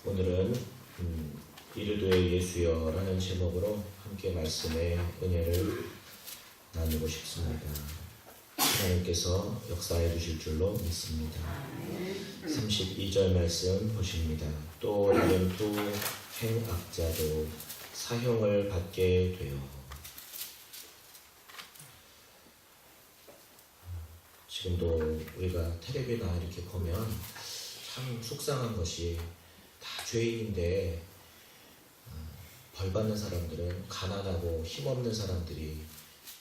오늘은 이르되 예수여라는 제목으로 함께 말씀의 은혜를 나누고 싶습니다. 하나님께서 역사해 주실 줄로 믿습니다. 32절 말씀 보십니다. 또 다른 두 행악자도 사형을 받게 되어. 지금도 우리가 텔레비나 이렇게 보면 참 속상한 것이 다 죄인인데 벌 받는 사람들은 가난하고 힘없는 사람들이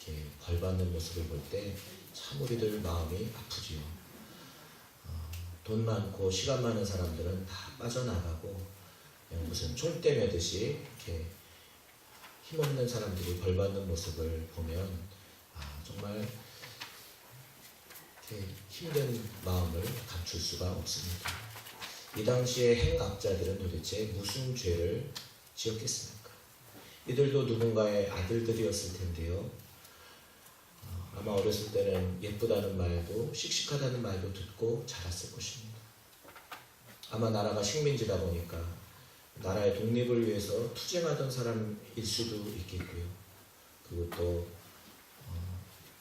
이렇게 벌 받는 모습을 볼 때 참 우리들 마음이 아프지요. 돈 많고 시간 많은 사람들은 다 빠져나가고 그냥 무슨 쫄대 매듯이 이렇게 힘없는 사람들이 벌 받는 모습을 보면 정말 이렇게 힘든 마음을 감출 수가 없습니다. 이 당시에 행악자들은 도대체 무슨 죄를 지었겠습니까? 이들도 누군가의 아들들이었을 텐데요. 아마 어렸을 때는 예쁘다는 말도 씩씩하다는 말도 듣고 자랐을 것입니다. 아마 나라가 식민지다 보니까 나라의 독립을 위해서 투쟁하던 사람일 수도 있겠고요. 그리고 또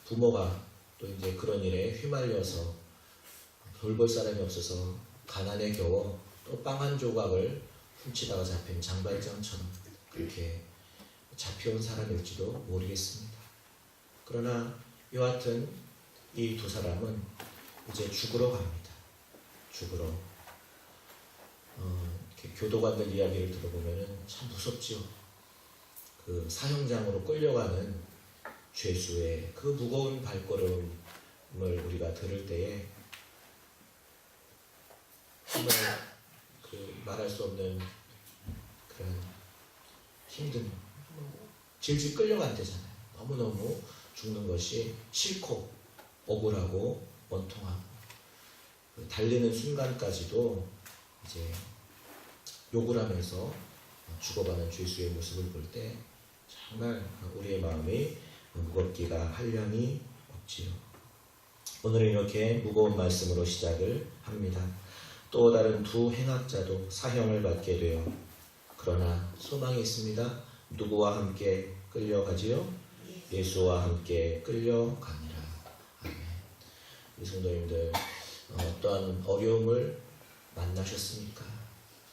부모가 또 이제 그런 일에 휘말려서 돌볼 사람이 없어서 가난에 겨워 또 빵 한 조각을 훔치다가 잡힌 장발장처럼 그렇게 잡혀온 사람일지도 모르겠습니다. 그러나 여하튼 이 두 사람은 이제 죽으러 갑니다. 죽으러. 이렇게 교도관들 이야기를 들어보면 참 무섭죠. 그 사형장으로 끌려가는 죄수의 그 무거운 발걸음을 우리가 들을 때에 정말 그 말할 수 없는 그런 힘든, 질질 끌려간대잖아요. 너무너무 죽는 것이 싫고 억울하고 원통하고 달리는 순간까지도 이제 욕을 하면서 죽어가는 죄수의 모습을 볼 때 정말 우리의 마음이 무겁기가 한량이 없지요. 오늘은 이렇게 무거운 말씀으로 시작을 합니다. 또 다른 두 행악자도 사형을 받게 되어 그러나 소망이 있습니다. 누구와 함께 끌려가지요? 예수와 함께 끌려가니라. 아멘. 우리 성도님들 어떠한 어려움을 만나셨습니까?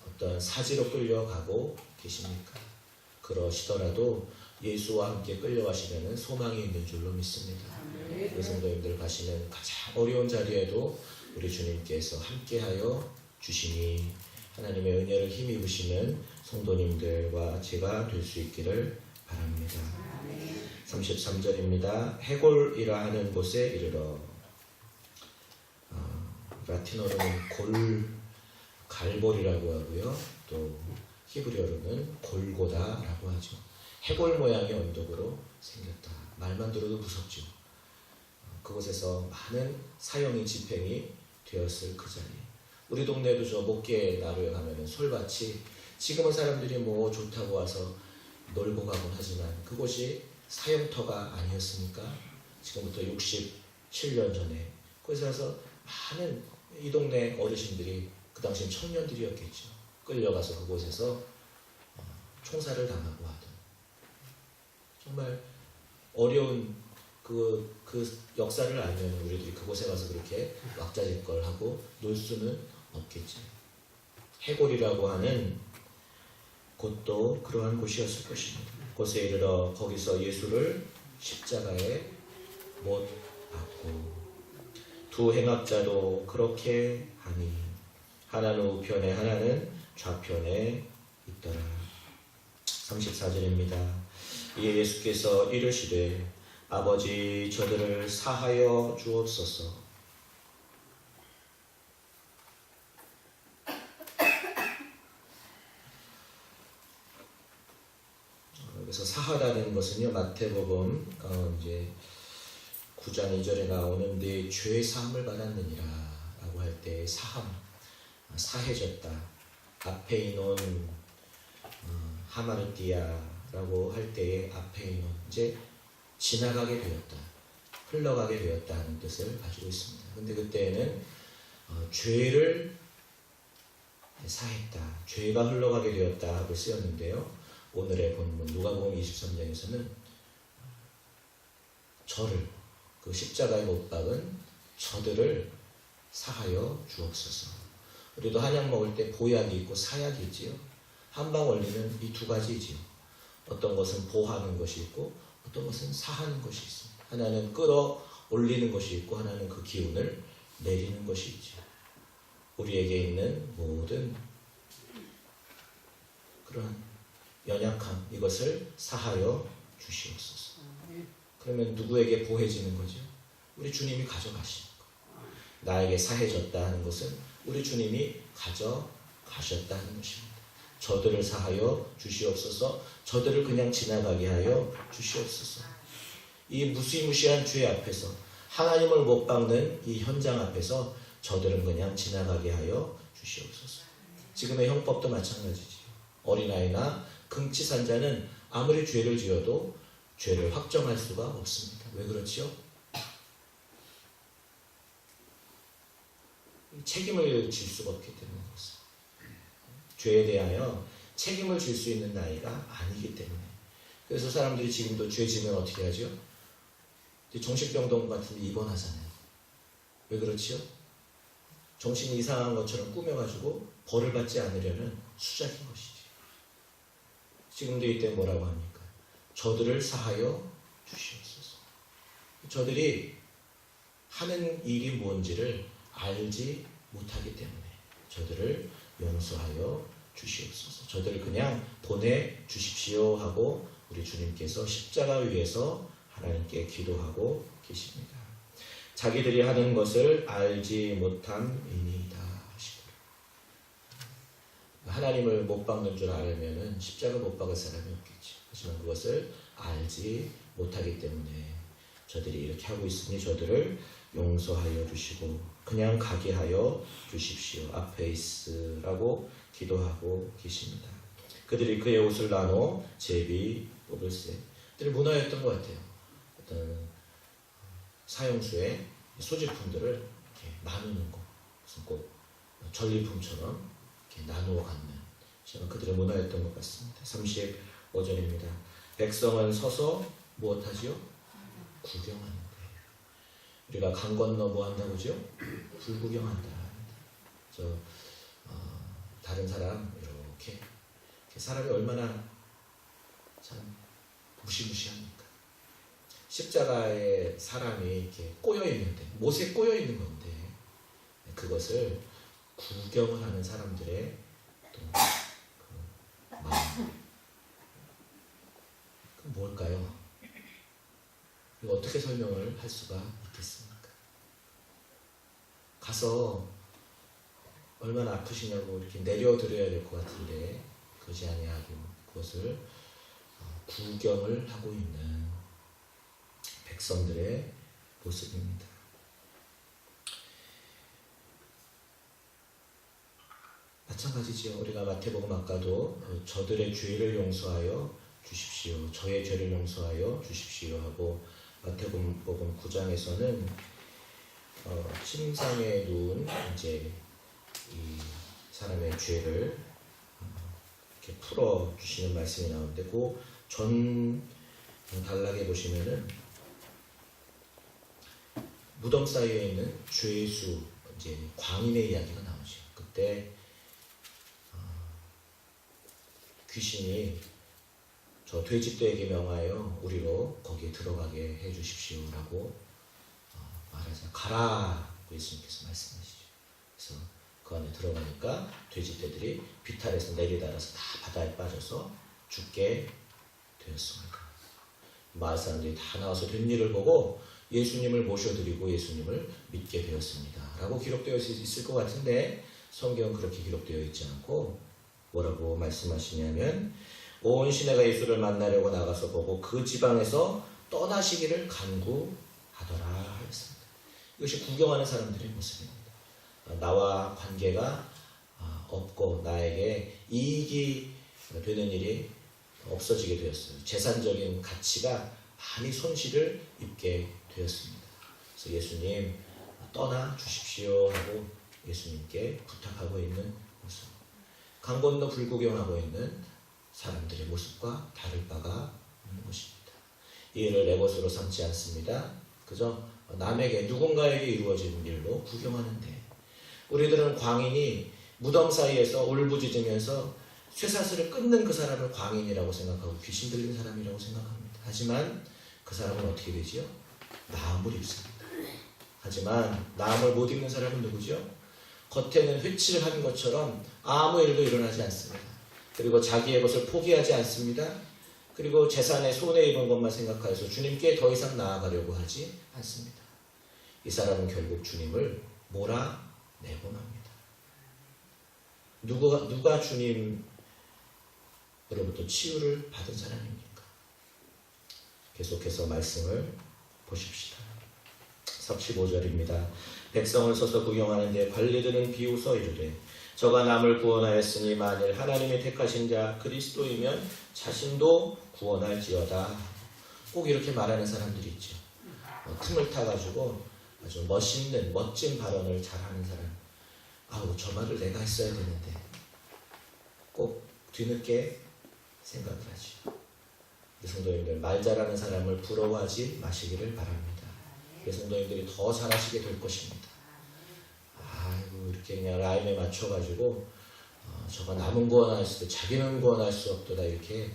어떠한 사지로 끌려가고 계십니까? 그러시더라도 예수와 함께 끌려가시면 소망이 있는 줄로 믿습니다. 우리 성도님들 가시는 가장 어려운 자리에도 우리 주님께서 함께하여 주시니 하나님의 은혜를 힘입으시는 성도님들과 제가 될 수 있기를 바랍니다. 33절입니다. 해골이라 하는 곳에 이르러. 라틴어로는 갈볼이라고 하고요. 또 히브리어로는 골고다라고 하죠. 해골 모양의 언덕으로 생겼다. 말만 들어도 무섭죠. 그곳에서 많은 사형이 집행이 되었을 그 자리. 우리 동네도 저 목계 나루에 가면은 솔밭이 지금은 사람들이 뭐 좋다고 와서 놀고 가곤 하지만 그곳이 사형터가 아니었습니까? 지금부터 67년 전에 거기서 와서 많은 이 동네 어르신들이 그 당시엔 청년들이었겠죠. 끌려가서 그곳에서 총살을 당하고 하던 정말 어려운 그 역사를 알면 우리들이 그곳에 가서 그렇게 왁자지껄하고 놀 수는 없겠죠. 해골이라고 하는 곳도 그러한 곳이었을 것입니다. 곳에 이르러 거기서 예수를 십자가에 못 박고 두 행악자도 그렇게 하니 하나는 우편에 하나는 좌편에 있더라. 34절입니다. 이에 예수께서 이르시되 아버지 저들을 사하여 주옵소서. 그래서 사하라는 것은요, 마태복음 이제 9장 2절에 나오는 내 죄 사함을 받았느니라 라고 할 때 사함, 사해졌다. 아페이논, 하마르티아라고 할 때의 아페이논, 이제 지나가게 되었다, 흘러가게 되었다 하는 뜻을 가지고 있습니다. 근데 그때는 죄를 사했다, 죄가 흘러가게 되었다 하고 쓰였는데요. 오늘의 본문 누가복음 23장에서는 저를, 그 십자가에 못 박은 저들을 사하여 주옵소서. 우리도 한약 먹을 때 보약이 있고 사약이 있지요. 한방 원리는 이 두 가지이지요. 어떤 것은 보하는 것이 있고 어떤 것은 사하는 것이 있습니다. 하나는 끌어올리는 것이 있고 하나는 그 기운을 내리는 것이 있지요. 우리에게 있는 모든 그런 연약함, 이것을 사하여 주시옵소서. 그러면 누구에게 보해지는 거죠? 우리 주님이 가져가시는 거예요. 나에게 사해졌다 하는 것은 우리 주님이 가져가셨다 하는 것입니다. 저들을 사하여 주시옵소서. 저들을 그냥 지나가게 하여 주시옵소서. 이 무시무시한 죄 앞에서, 하나님을 못 박는 이 현장 앞에서 저들은 그냥 지나가게 하여 주시옵소서. 지금의 형법도 마찬가지지요. 어린아이나 금치산자는 아무리 죄를 지어도 죄를 확정할 수가 없습니다. 왜 그렇지요? 책임을 질 수가 없기 때문에 그렇습니다. 죄에 대하여 책임을 질 수 있는 나이가 아니기 때문에. 그래서 사람들이 지금도 죄 지면 어떻게 하죠? 정신병동 같은 데 입원하잖아요. 왜 그렇지요? 정신이 이상한 것처럼 꾸며가지고 벌을 받지 않으려는 수작인 것이지. 지금도 이때 뭐라고 합니까? 저들을 사하여 주시옵소서. 저들이 하는 일이 뭔지를 알지 못하기 때문에 저들을 용서하여 주시옵소서. 저들을 그냥 보내주십시오 하고 우리 주님께서 십자가 위에서 하나님께 기도하고 계십니다. 자기들이 하는 것을 알지 못함이니이다 하시더라. 하나님을 못 박는 줄 알면은 십자가 못 박을 사람이 없겠죠. 하지만 그것을 알지 못하기 때문에 저들이 이렇게 하고 있으니 저들을 용서하여 주시고 그냥 가게 하여 주십시오. 앞에 있으라고 기도하고 계십니다. 그들이 그의 옷을 나눠 제비 뽑을세. 그들이 문화였던 것 같아요. 어떤 사형수의 소지품들을 이렇게 나누는 것, 무슨 꼭 전리품처럼 이렇게 나누어 갖는 그들의 문화였던 것 같습니다. 35절입니다. 백성은 서서 무엇하지요? 구경하는데. 우리가 강 건너 뭐 한다고죠? 불구경한다. 다른 사람 이렇게 사람이 얼마나 참 무시무시합니까? 십자가에 사람이 이렇게 꼬여 있는데, 못에 꼬여 있는 건데, 그것을 구경을 하는 사람들의 또 그 마음. 그 뭘까요? 이거 어떻게 설명을 할 수가 있겠습니까? 가서 얼마나 아프시냐고 이렇게 내려드려야 될 것 같은데 그러지 아니하고 그것을 구경을 하고 있는 백성들의 모습입니다. 마찬가지지요. 우리가 마태복음 아까도 저들의 죄를 용서하여 주십시오. 저의 죄를 용서하여 주십시오 하고 마태복음 9장에서는 침상에 누운 이제 이 사람의 죄를 이렇게 풀어 주시는 말씀이 나오는데 그 전 단락에 보시면은 무덤 사이에 있는 죄수 이제 광인의 이야기가 나오죠. 그때 귀신이 저 돼지떼에게 명하여 우리로 거기에 들어가게 해 주십시오라고 말하자. 가라고 예수님께서 말씀하시죠. 그래서 그 안에 들어가니까 돼지떼들이 비탈에서 내리달아서 다 바다에 빠져서 죽게 되었습니다. 마을 사람들이 다 나와서 된 일을 보고 예수님을 모셔드리고 예수님을 믿게 되었습니다 라고 기록되어 있을 것 같은데 성경은 그렇게 기록되어 있지 않고 뭐라고 말씀하시냐면 온 시내가 예수를 만나려고 나가서 보고 그 지방에서 떠나시기를 간구하더라 하였습니다. 이것이 구경하는 사람들의 모습입니다. 나와 관계가 없고 나에게 이익이 되는 일이 없어지게 되었어요. 재산적인 가치가 많이 손실을 입게 되었습니다. 그래서 예수님 떠나 주십시오 하고 예수님께 부탁하고 있는 모습. 강 건너 불구경하고 있는 사람들의 모습과 다를 바가 없는 것입니다. 이 일을 내 것으로 삼지 않습니다. 그저 남에게 누군가에게 이루어진 일로 구경하는데, 우리들은 광인이 무덤 사이에서 울부짖으면서 쇠사슬을 끊는 그 사람을 광인이라고 생각하고 귀신 들린 사람이라고 생각합니다. 하지만 그 사람은 어떻게 되지요? 나음을 입습니다. 하지만 나음을 못 입는 사람은 누구죠? 겉에는 회치를 하는 것처럼 아무 일도 일어나지 않습니다. 그리고 자기의 것을 포기하지 않습니다. 그리고 재산에 손해입은 것만 생각하여서 주님께 더 이상 나아가려고 하지 않습니다. 이 사람은 결국 주님을 몰아내곤 합니다. 누가 주님으로부터 치유를 받은 사람입니까? 계속해서 말씀을 보십시다. 15절입니다. 백성을 서서 구경하는데 관리들은 비웃어 이르되 저가 남을 구원하였으니 만일 하나님이 택하신 자 그리스도이면 자신도 구원할지어다. 꼭 이렇게 말하는 사람들이 있죠. 틈을 타가지고 아주 멋진 발언을 잘하는 사람. 아우, 저 말을 내가 했어야 되는데. 꼭 뒤늦게 생각을 하죠. 우리 성도님들, 말 잘하는 사람을 부러워하지 마시기를 바랍니다. 우리 성도님들이 더 잘하시게 될 것입니다. 아이고, 이렇게 그냥 라임에 맞춰가지고 저가 남은 구원할 수도 자기는 구원할 수 없도다, 이렇게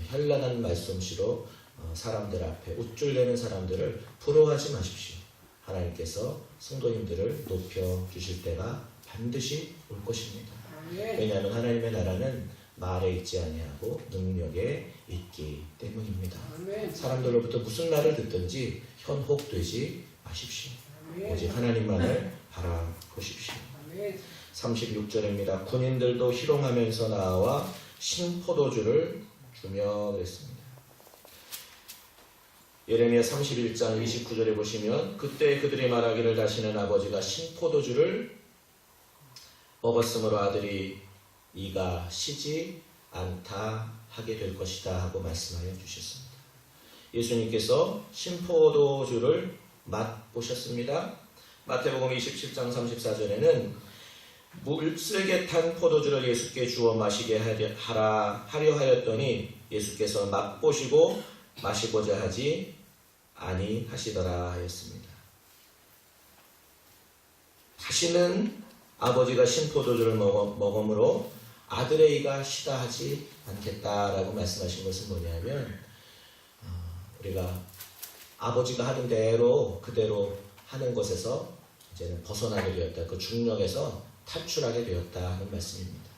현란한 말솜씨로 사람들 앞에 우쭐대는 사람들을 부러워하지 마십시오. 하나님께서 성도님들을 높여주실 때가 반드시 올 것입니다. 왜냐하면 하나님의 나라는 말에 있지 아니하고 능력에 있기 때문입니다. 사람들로부터 무슨 말을 듣든지 현혹되지 마십시오. 오직 하나님만을 바라보십시오. 36절입니다. 군인들도 희롱하면서 나와 신포도주를 주며 그랬습니다. 예레미야 31장 29절에 보시면 그때 그들이 말하기를 다시는 아버지가 신포도주를 먹었으므로 아들이 이가 시지 않다 하게 될 것이다 하고 말씀하여 주셨습니다. 예수님께서 신포도주를 맛보셨습니다. 마태복음 27장 34절에는 물쓰게 탄 포도주를 예수께 주어 마시게 하려 하였더니 예수께서 맛보시고 마시고자 하지 아니하시더라 하였습니다. 다시는 아버지가 신포도주를 먹음으로 아들의 이가 시다 하지 않겠다라고 말씀하신 것은 뭐냐면, 우리가 아버지가 하는 대로 그대로 하는 것에서 이제는 벗어나게 되었다. 그 중력에서 탈출하게 되었다 하는 말씀입니다.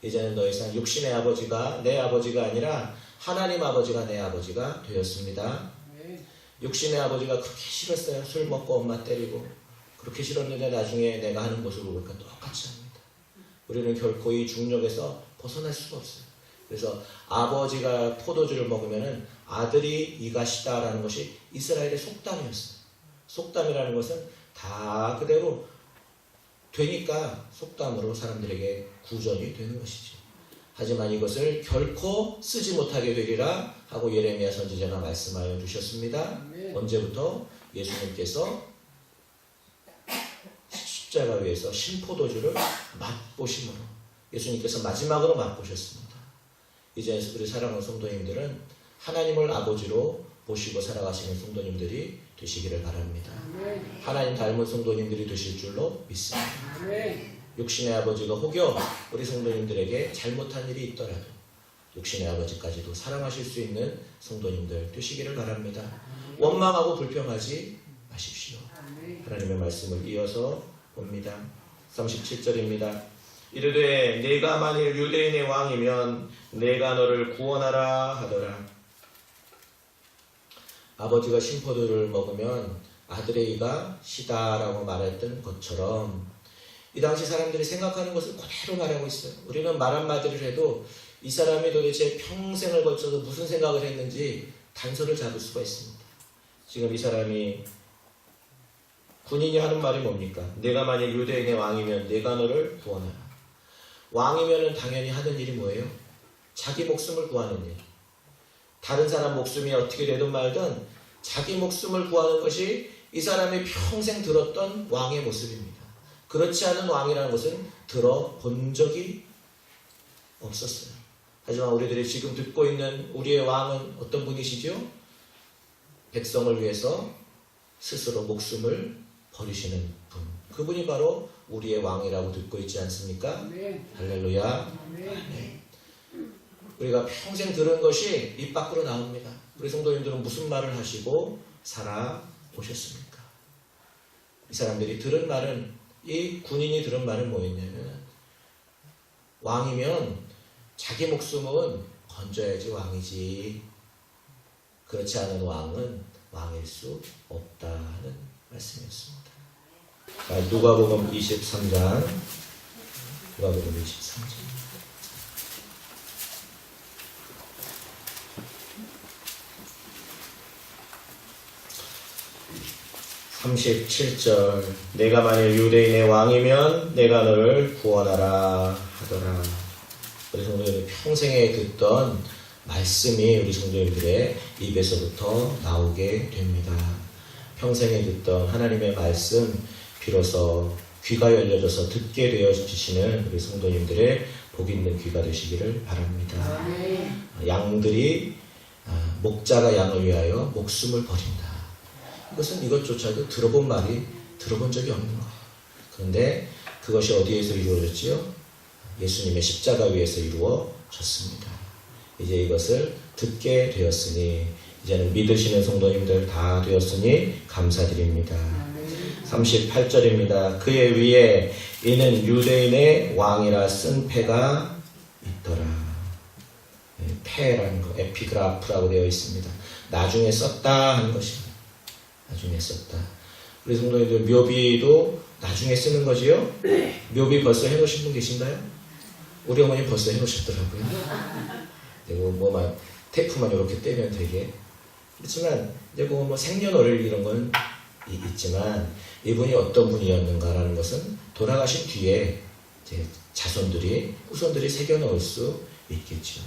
이제는 더 이상 육신의 아버지가 내 아버지가 아니라 하나님 아버지가 내 아버지가 되었습니다. 육신의 아버지가 그렇게 싫었어요. 술 먹고 엄마 때리고 그렇게 싫었는데 나중에 내가 하는 모습을 보니까 똑같이 합니다. 우리는 결코 이 중력에서 벗어날 수가 없어요. 그래서 아버지가 포도주를 먹으면 아들이 이가 시다라는 것이 이스라엘의 속담이었어요. 속담이라는 것은 다 그대로 되니까 속담으로 사람들에게 구전이 되는 것이죠. 하지만 이것을 결코 쓰지 못하게 되리라 하고 예레미야 선지자가 말씀하여 주셨습니다. 언제부터? 예수님께서 십자가 위에서 신포도주를 맛보심으로, 예수님께서 마지막으로 맛보셨습니다. 이제 우리 사랑하는 성도님들은 하나님을 아버지로 모시고 살아가시는 성도님들이 되시기를 바랍니다. 하나님 닮은 성도님들이 되실 줄로 믿습니다. 육신의 아버지가 혹여 우리 성도님들에게 잘못한 일이 있더라도 육신의 아버지까지도 사랑하실 수 있는 성도님들 되시기를 바랍니다. 원망하고 불평하지 마십시오. 하나님의 말씀을 이어서 봅니다. 37절입니다. 이르되 내가 만일 유대인의 왕이면 내가 너를 구원하라 하더라. 아버지가 신포도를 먹으면 아들의 이가 시다라고 말했던 것처럼 이 당시 사람들이 생각하는 것을 그대로 말하고 있어요. 우리는 말 한마디를 해도 이 사람이 도대체 평생을 거쳐서 무슨 생각을 했는지 단서를 잡을 수가 있습니다. 지금 이 사람이 군인이 하는 말이 뭡니까? 내가 만약 유대인의 왕이면 내가 너를 구원하라. 왕이면 당연히 하는 일이 뭐예요? 자기 목숨을 구하는 일. 다른 사람 목숨이 어떻게 되든 말든 자기 목숨을 구하는 것이 이 사람이 평생 들었던 왕의 모습입니다. 그렇지 않은 왕이라는 것은 들어본 적이 없었어요. 하지만 우리들이 지금 듣고 있는 우리의 왕은 어떤 분이시죠? 백성을 위해서 스스로 목숨을 버리시는 분. 그분이 바로 우리의 왕이라고 듣고 있지 않습니까? 할렐루야. 아멘. 우리가 평생 들은 것이 입 밖으로 나옵니다. 우리 성도님들은 무슨 말을 하시고 살아오셨습니까? 이 사람들이 들은 말은, 이 군인이 들은 말은 뭐였냐면, 왕이면 자기 목숨은 건져야지 왕이지, 그렇지 않은 왕은 왕일 수 없다는 말씀이었습니다. 누가복음 23장, 누가복음 23장. 37절. 내가 만일 유대인의 왕이면 내가 너를 구원하라 하더라. 우리 성도님들 평생에 듣던 말씀이 우리 성도님들의 입에서부터 나오게 됩니다. 평생에 듣던 하나님의 말씀, 비로소 귀가 열려져서 듣게 되어지시는 우리 성도님들의 복 있는 귀가 되시기를 바랍니다. 양들이, 목자가 양을 위하여 목숨을 버린다. 이것은 이것조차도 들어본 적이 없는 거예요. 그런데 그것이 어디에서 이루어졌지요? 예수님의 십자가 위에서 이루어졌습니다. 이제 이것을 듣게 되었으니, 이제는 믿으시는 성도님들 다 되었으니 감사드립니다. 38절입니다. 그의 위에 이는 유대인의 왕이라 쓴 패가 있더라. 패라는 거, 에피그라프라고 되어 있습니다. 나중에 썼다 하는 것입니다. 나중에 썼다. 우리 성도님들 묘비도 나중에 쓰는 거지요? 묘비 벌써 해놓으신 분 계신가요? 우리 어머니 벌써 해놓으셨더라고요. 그리고 뭐만 테이프만 이렇게 떼면 되게. 그렇지만 이제 뭐 생년월일 이런 건 있지만, 이분이 어떤 분이었는가라는 것은 돌아가신 뒤에 이제 자손들이, 후손들이 새겨 넣을 수 있겠죠.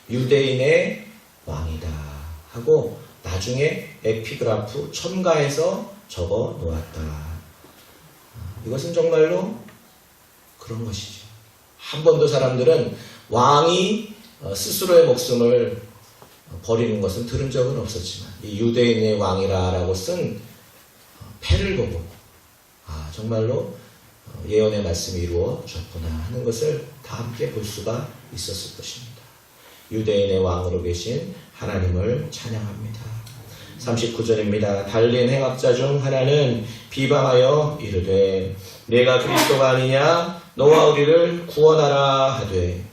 유대인의 왕이다 하고 나중에 에피그라프 첨가해서 적어 놓았다. 이것은 정말로 그런 것이죠. 한 번도 사람들은 왕이 스스로의 목숨을 버리는 것은 들은 적은 없었지만, 이 유대인의 왕이라고 쓴 패를 보고 정말로 예언의 말씀이 이루어졌구나 하는 것을 다 함께 볼 수가 있었을 것입니다. 유대인의 왕으로 계신 하나님을 찬양합니다. 39절입니다. 달린 행악자 중 하나는 비방하여 이르되 내가 그리스도가 아니냐 너와 우리를 구원하라 하되.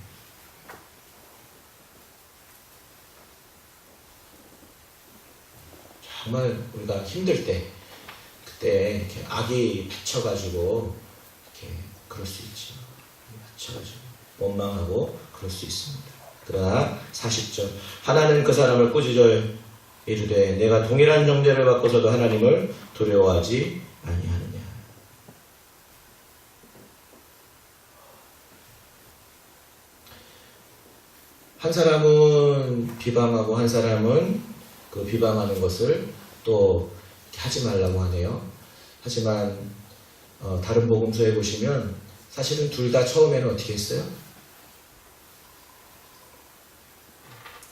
정말 우리가 힘들 때, 그때 이렇게 악이 받쳐가지고 이렇게 그럴 수 있죠. 받쳐가지고 원망하고 그럴 수 있습니다. 그러나 40절. 하나는 그 사람을 꾸짖어 이르되 내가 동일한 정죄를 받고서도 하나님을 두려워하지 아니하느냐. 한 사람은 비방하고 한 사람은 그 비방하는 것을 또 하지 말라고 하네요. 하지만 다른 복음서에 보시면 사실은 둘 다 처음에는 어떻게 했어요?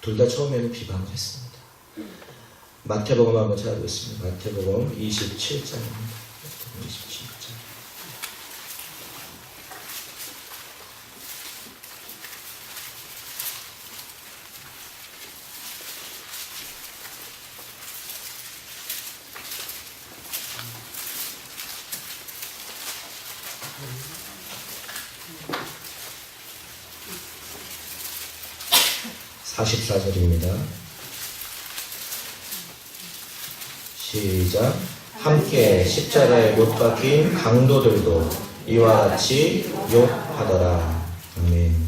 둘 다 처음에는 비방을 했습니다. 마태복음 한번 찾아보겠습니다. 마태복음 27장입니다. 27장. (44절입니다) 시작. 함께 십자가에 못 박힌 강도들도 이와 같이 욕하더라. 아멘.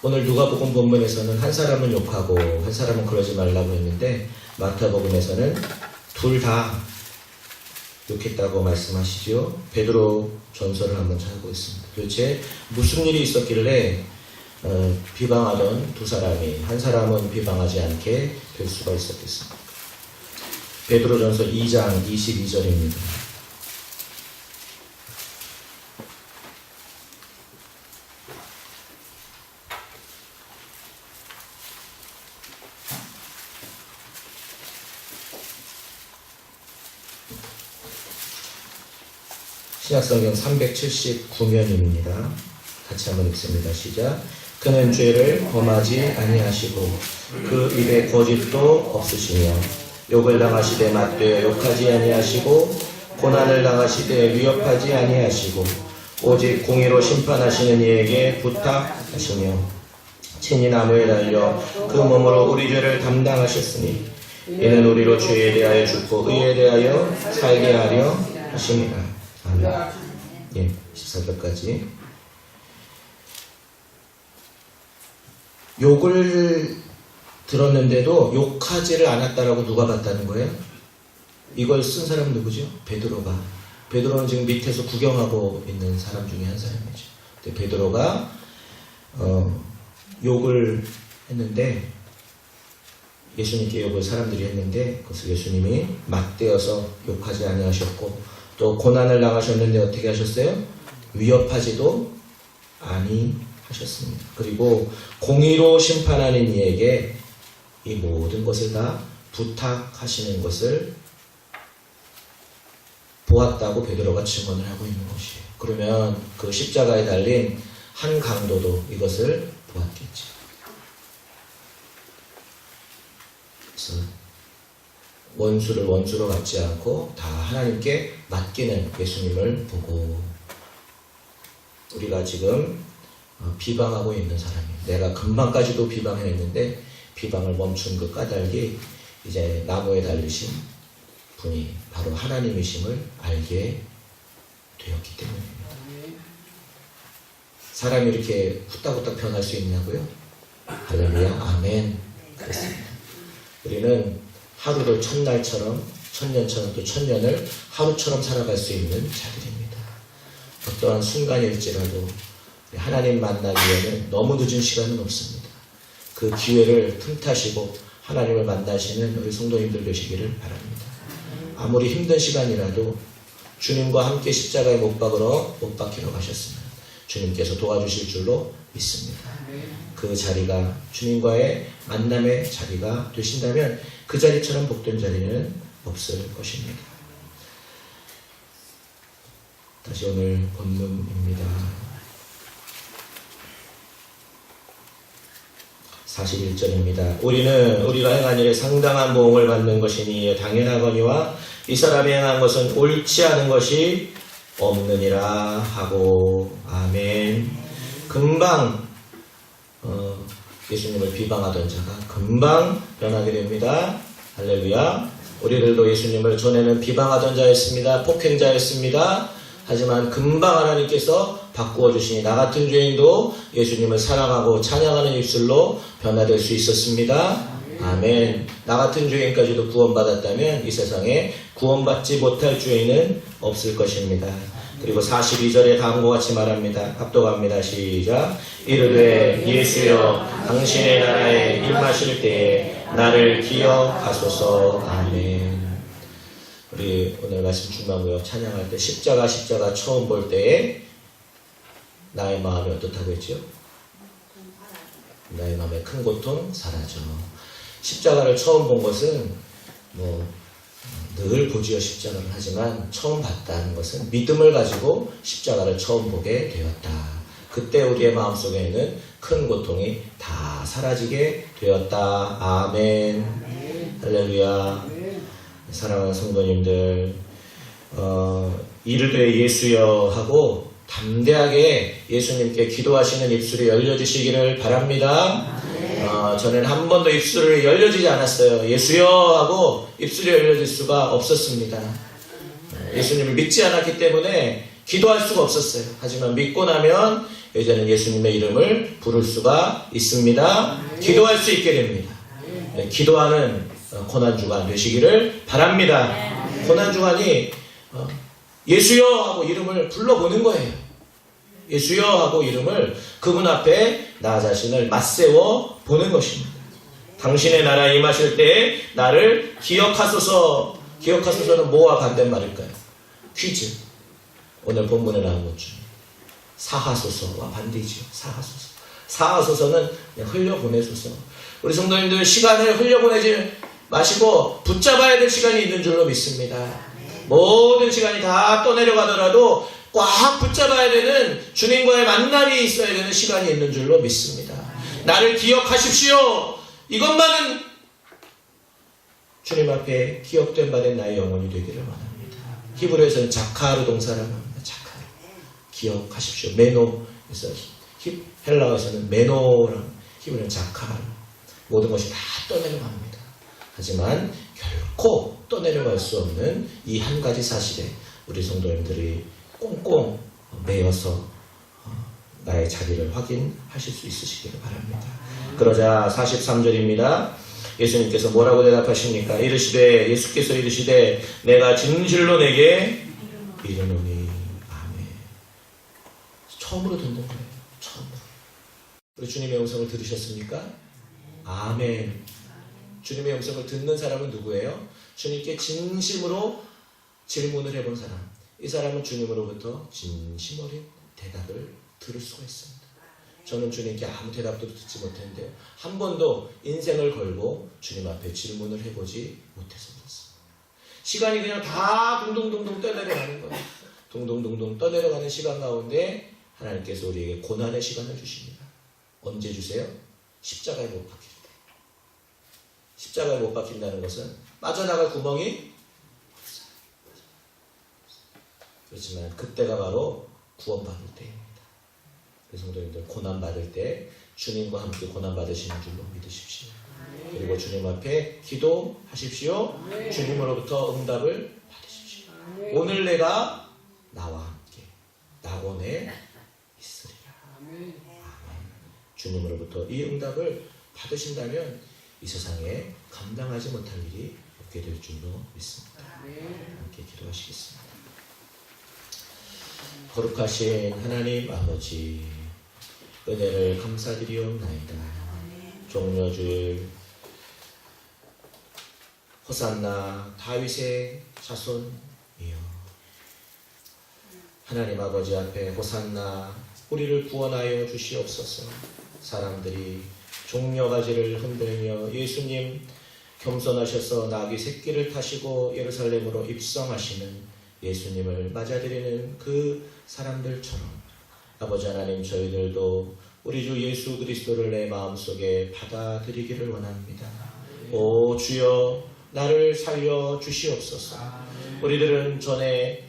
오늘 누가복음 본문에서는 한 사람은 욕하고 한 사람은 그러지 말라고 했는데, 마태복음에서는 둘 다 욕했다고 말씀하시죠. 베드로 전서를 한번 찾아보겠습니다. 도대체 무슨 일이 있었길래 비방하던 두 사람이 한 사람은 비방하지 않게 될 수가 있었겠습니까? 베드로전서 2장 22절입니다. 신약성경 379면입니다. 같이 한번 읽습니다. 시작. 그는 죄를 범하지 아니하시고 그 입에 거짓도 없으시며 욕을 당하시되 맞되어 욕하지 아니하시고 고난을 당하시되 위협하지 아니하시고 오직 공의로 심판하시는 이에게 부탁하시며 친히 나무에 달려 그 몸으로 우리 죄를 담당하셨으니 이는 우리로 죄에 대하여 죽고 의에 대하여 살게 하려 하십니다. 아멘. 예, 14절까지. 욕을 들었는데도 욕하지를 않았다라고 누가 봤다는 거예요? 이걸 쓴 사람은 누구죠? 베드로가. 베드로는 지금 밑에서 구경하고 있는 사람 중에 한 사람이죠. 근데 베드로가 욕을 했는데, 예수님께 욕을 사람들이 했는데 그것을 예수님이 맞대어서 욕하지 아니하셨고, 또 고난을 당하셨는데 어떻게 하셨어요? 위협하지도 아니하셨습니다. 그리고 공의로 심판하는 이에게 이 모든 것을 다 부탁하시는 것을 보았다고 베드로가 증언을 하고 있는 것이에요. 그러면 그 십자가에 달린 한 강도도 이것을 보았겠지. 그래서 원수를 원수로 받지 않고 다 하나님께 맡기는 예수님을 보고, 우리가 지금 비방하고 있는 사람이, 내가 금방까지도 비방했는데 비방을 멈춘 그 까닭이 이제 나무에 달리신 분이 바로 하나님이심을 알게 되었기 때문입니다. 사람이 이렇게 후딱후딱 변할 수 있냐고요? 할렐루야, 아멘. 그렇습니다. 우리는 하루를 천날처럼, 천년처럼, 또 천년을 하루처럼 살아갈 수 있는 자들입니다. 어떠한 순간일지라도 하나님 만나기에는 너무 늦은 시간은 없습니다. 그 기회를 틈타시고 하나님을 만나시는 우리 성도님들 되시기를 바랍니다. 아무리 힘든 시간이라도 주님과 함께 십자가에 못 박히러 가셨으면 주님께서 도와주실 줄로 믿습니다. 그 자리가 주님과의 만남의 자리가 되신다면 그 자리처럼 복된 자리는 없을 것입니다. 다시 오늘 본문입니다. 41절입니다. 우리는 우리가 행한 일에 상당한 보응을 받는 것이니 당연하거니와 이 사람이 행한 것은 옳지 않은 것이 없느니라 하고. 아멘. 금방 예수님을 비방하던 자가 금방 변하게 됩니다. 할렐루야. 우리들도 예수님을 전에는 비방하던 자였습니다. 폭행자였습니다. 하지만 금방 하나님께서 바꾸어 주시니 나 같은 죄인도 예수님을 사랑하고 찬양하는 입술로 변화될 수 있었습니다. 아멘. 나 같은 죄인까지도 구원받았다면 이 세상에 구원받지 못할 죄인은 없을 것입니다. 그리고 42절에 다음과 같이 말합니다. 합독합니다. 시작. 이르되 예수여 당신의 나라에 임하실 때에 나를 기억하소서. 아멘. 우리 오늘 말씀 중간고요. 찬양할 때 십자가 처음 볼 때에 나의 마음이 어떻다고 했죠? 나의 마음에 큰 고통 사라져. 십자가를 처음 본 것은 늘 보지어 십자가를 하지만 처음 봤다는 것은 믿음을 가지고 십자가를 처음 보게 되었다. 그때 우리의 마음속에는 큰 고통이 다 사라지게 되었다. 아멘. 할렐루야. 사랑하는 성도님들, 이르되 예수여 하고 담대하게 예수님께 기도하시는 입술이 열려지시기를 바랍니다. 저는 한 번도 입술이 열려지지 않았어요. 예수여 하고 입술이 열려질 수가 없었습니다. 예수님을 믿지 않았기 때문에 기도할 수가 없었어요. 하지만 믿고 나면 이제는 예수님의 이름을 부를 수가 있습니다. 기도할 수 있게 됩니다. 기도하는 고난주간 되시기를 바랍니다. 고난주간이 예수여 하고 이름을 불러보는 거예요. 예수여 하고 이름을 그분 앞에 나 자신을 맞세워 보는 것입니다. 당신의 나라에 임하실 때에 나를 기억하소서. 기억하소서는 뭐와 반대말일까요? 퀴즈. 오늘 본문에 나온 것 중에 사하소서와 반대죠. 사하소서. 사하소서는 그냥 흘려보내소서. 우리 성도님들 시간을 흘려보내지 마시고 붙잡아야 될 시간이 있는 줄로 믿습니다. 모든 시간이 다 떠내려가더라도 꽉 붙잡아야 되는 주님과의 만남이 있어야 되는 시간이 있는 줄로 믿습니다. 나를 기억하십시오. 이것만은 주님 앞에 기억된 바 된 나의 영혼이 되기를 원합니다. 히브리어에서는 자카르 동사라고 합니다. 자카르. 기억하십시오. 메노에서 헬라어에서는 메노랑 히브리어는 자카르. 모든 것이 다 떠내려갑니다. 하지만 결코 떠내려갈 수 없는 이 한 가지 사실에 우리 성도님들이 꽁꽁 매여서 나의 자리를 확인하실 수 있으시기를 바랍니다. 그러자 43절입니다. 예수님께서 뭐라고 대답하십니까? 예수께서 이르시되 내가 진실로 내게 이르노니. 아멘. 처음으로 듣는 거예요. 처음으로. 우리 주님의 음성을 들으셨습니까? 아멘. 주님의 음성을 듣는 사람은 누구예요? 주님께 진심으로 질문을 해본 사람. 이 사람은 주님으로부터 진심 어린 대답을 들을 수가 있습니다. 저는 주님께 아무 대답도 듣지 못했는데요. 한 번도 인생을 걸고 주님 앞에 질문을 해보지 못해서 그렇습니다. 시간이 그냥 다 둥둥둥둥 떠내려가는 거예요. 둥둥둥둥 떠내려가는 시간 가운데 하나님께서 우리에게 고난의 시간을 주십니다. 언제 주세요? 십자가에 못 박힐 때. 십자가에 못 박힌다는 것은 빠져나갈 구멍이 없어요. 그렇지만 그때가 바로 구원받을 때입니다. 성도님들 고난받을 때 주님과 함께 고난받으시는 줄로 믿으십시오. 그리고 주님 앞에 기도하십시오. 주님으로부터 응답을 받으십시오. 오늘 내가 나와 함께 낙원에 있으리라. 아멘. 주님으로부터 이 응답을 받으신다면 이 세상에 감당하지 못할 일이 없게 될 줄로 믿습니다. 함께 기도하시겠습니다. 거룩하신 하나님 아버지, 은혜를 감사드리옵나이다. 종려줄 호산나 다윗의 자손이여, 하나님 아버지 앞에 호산나 우리를 구원하여 주시옵소서. 사람들이 종려가지를 흔들며 예수님 겸손하셔서 나귀 새끼를 타시고 예루살렘으로 입성하시는 예수님을 맞아들이는 그 사람들처럼 아버지 하나님, 저희들도 우리 주 예수 그리스도를 내 마음속에 받아들이기를 원합니다. 오 주여, 나를 살려 주시옵소서. 우리들은 전에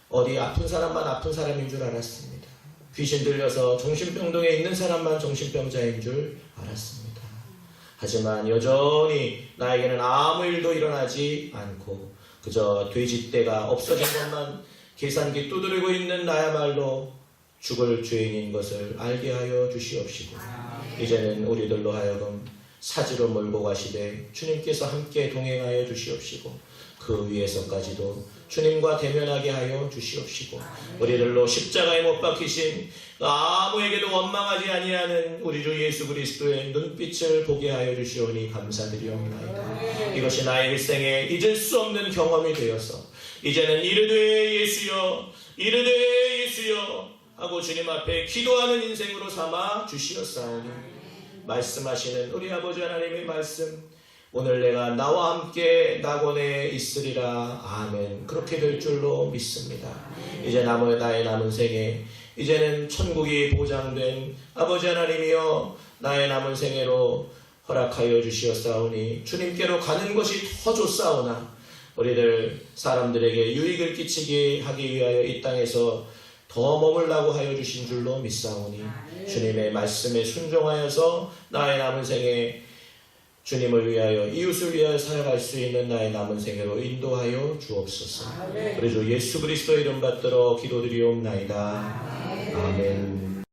어디 아픈 사람만 아픈 사람인 줄 알았습니다. 귀신 들려서 정신병동에 있는 사람만 정신병자인 줄 알았습니다. 하지만 여전히 나에게는 아무 일도 일어나지 않고 그저 돼지떼가 없어진 것만 계산기 두드리고 있는 나야말로 죽을 죄인인 것을 알게 하여 주시옵시고, 이제는 우리들로 하여금 사지로 몰고 가시되 주님께서 함께 동행하여 주시옵시고, 그 위에서까지도 주님과 대면하게 하여 주시옵시고, 우리들로 십자가에 못 박히신 아무에게도 원망하지 아니하는 우리 주 예수 그리스도의 눈빛을 보게 하여 주시오니 감사드리옵나이다. 이것이 나의 일생에 잊을 수 없는 경험이 되어서 이제는 이르되 예수여, 이르되 예수여 하고 주님 앞에 기도하는 인생으로 삼아 주시었사오니, 말씀하시는 우리 아버지 하나님의 말씀, 오늘 내가 나와 함께 낙원에 있으리라. 아멘. 그렇게 될 줄로 믿습니다. 이제 나의 남은 생에 이제는 천국이 보장된 아버지 하나님이여, 나의 남은 생애로 허락하여 주시었사오니 주님께로 가는 것이 더 좋사오나 우리들 사람들에게 유익을 끼치게 하기 위하여 이 땅에서 더 머물라고 하여 주신 줄로 믿사오니, 주님의 말씀에 순종하여서 나의 남은 생에 주님을 위하여 이웃을 위하여 살아갈 수 있는 나의 남은 생애로 인도하여 주옵소서. 우리 주 예수 그리스도 이름 받들어 기도드리옵나이다. 아멘.